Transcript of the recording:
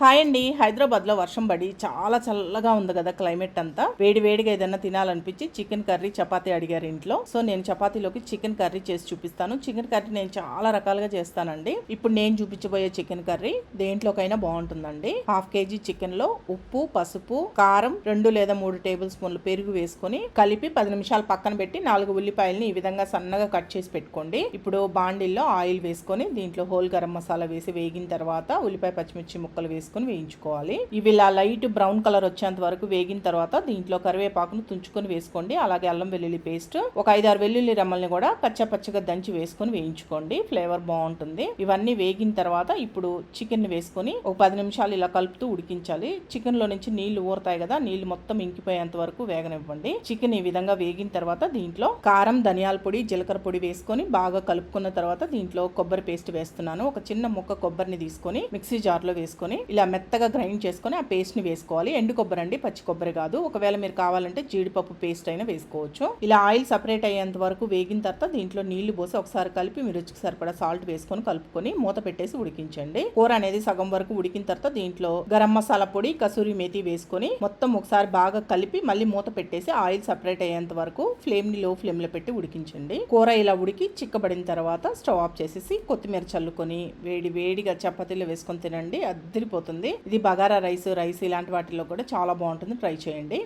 Hi అండి. హైదరాబాద్లో వర్షం పడి చాలా చల్లగా ఉంది కదా క్లైమేట్ అంతా. వేడి వేడిగా ఏదైనా తినాలనిపించి చికెన్ కర్రీ చపాతీ అడిగారు ఇంట్లో. సో నేను చపాతీలోకి చికెన్ కర్రీ చేసి చూపిస్తాను. చికెన్ కర్రీ నేను చాలా రకాలుగా చేస్తానండి. ఇప్పుడు నేను చూపించబోయే చికెన్ కర్రీ దేంట్లోకైనా బాగుంటుందండి. 1/2 kg చికెన్ లో ఉప్పు, పసుపు, కారం, 2 లేదా 3 టేబుల్ స్పూన్లు పెరుగు వేసుకొని కలిపి 10 నిమిషాలు పక్కన పెట్టి 4 ఉల్లిపాయలని ఈ విధంగా సన్నగా కట్ చేసి పెట్టుకోండి. ఇప్పుడు బాండిల్లో ఆయిల్ వేసుకొని దీంట్లో హోల్ గరం మసాలా వేసి వేగిన తర్వాత ఉల్లిపాయ పచ్చిమిర్చి ముక్కలు వేసుకొని వేయించుకోవాలి. ఇవి ఇలా లైట్ బ్రౌన్ కలర్ వచ్చేంత వరకు వేగిన తర్వాత దీంట్లో కరివేపాకును తుంచుకొని వేసుకోండి. అలాగే అల్లం వెల్లుల్లి పేస్ట్, ఒక 5-6 వెల్లుల్లి రెమ్మల్ని కూడా కచ్చపచ్చగా దంచి వేసుకొని వేయించుకోండి. ఫ్లేవర్ బాగుంటుంది. ఇవన్నీ వేగిన తర్వాత ఇప్పుడు చికెన్ వేసుకొని ఒక 10 నిమిషాలు ఇలా కలుపుతూ ఉడికించాలి. చికెన్ లో నుంచి నీళ్లు ఊరుతాయి కదా, నీళ్లు మొత్తం ఇంకిపోయేంత వరకు వేగనివ్వండి. చికెన్ ఈ విధంగా వేగిన తర్వాత దీంట్లో కారం, ధనియాల పొడి, జీలకర్ర పొడి వేసుకొని బాగా కలుపుకున్న తర్వాత దీంట్లో కొబ్బరి పేస్ట్ వేస్తున్నాను. ఒక చిన్న ముక్క కొబ్బరిని తీసుకొని మిక్సీ జార్ లో వేసుకొని ఇలా మెత్తగా గ్రైండ్ చేసుకొని ఆ పేస్ట్ ని వేసుకోవాలి. ఎండు కొబ్బరి అండి, పచ్చి కొబ్బరి కాదు. ఒకవేళ మీరు కావాలంటే జీడిపప్పు పేస్ట్ అయినా వేసుకోవచ్చు. ఇలా ఆయిల్ సపరేట్ అయ్యేంత వరకు వేగిన తర్వాత దీంట్లో నీళ్లు పోసి ఒకసారి కలిపి మీ రుచికి సరిపడా సాల్ట్ వేసుకొని కలుపుకొని మూత పెట్టేసి ఉడికించండి. కూర అనేది సగం వరకు ఉడికిన తర్వాత దీంట్లో గరం మసాలా పొడి, కసూరి మేతి వేసుకొని మొత్తం ఒకసారి బాగా కలిపి మళ్ళీ మూత పెట్టేసి ఆయిల్ సపరేట్ అయ్యేంత వరకు ఫ్లేమ్ ని లో ఫ్లేమ్ లో పెట్టి ఉడికించండి. కూర ఇలా ఉడికి చిక్కబడిన తర్వాత స్టవ్ ఆఫ్ చేసేసి కొత్తిమీర చల్లుకొని వేడి వేడిగా చపాతీలో వేసుకొని తినండి. అదిరిపోతుంది. ఇది బగారా రైస్ ఇలాంటి వాటిల్లో కూడా చాలా బాగుంటుంది. ట్రై చేయండి.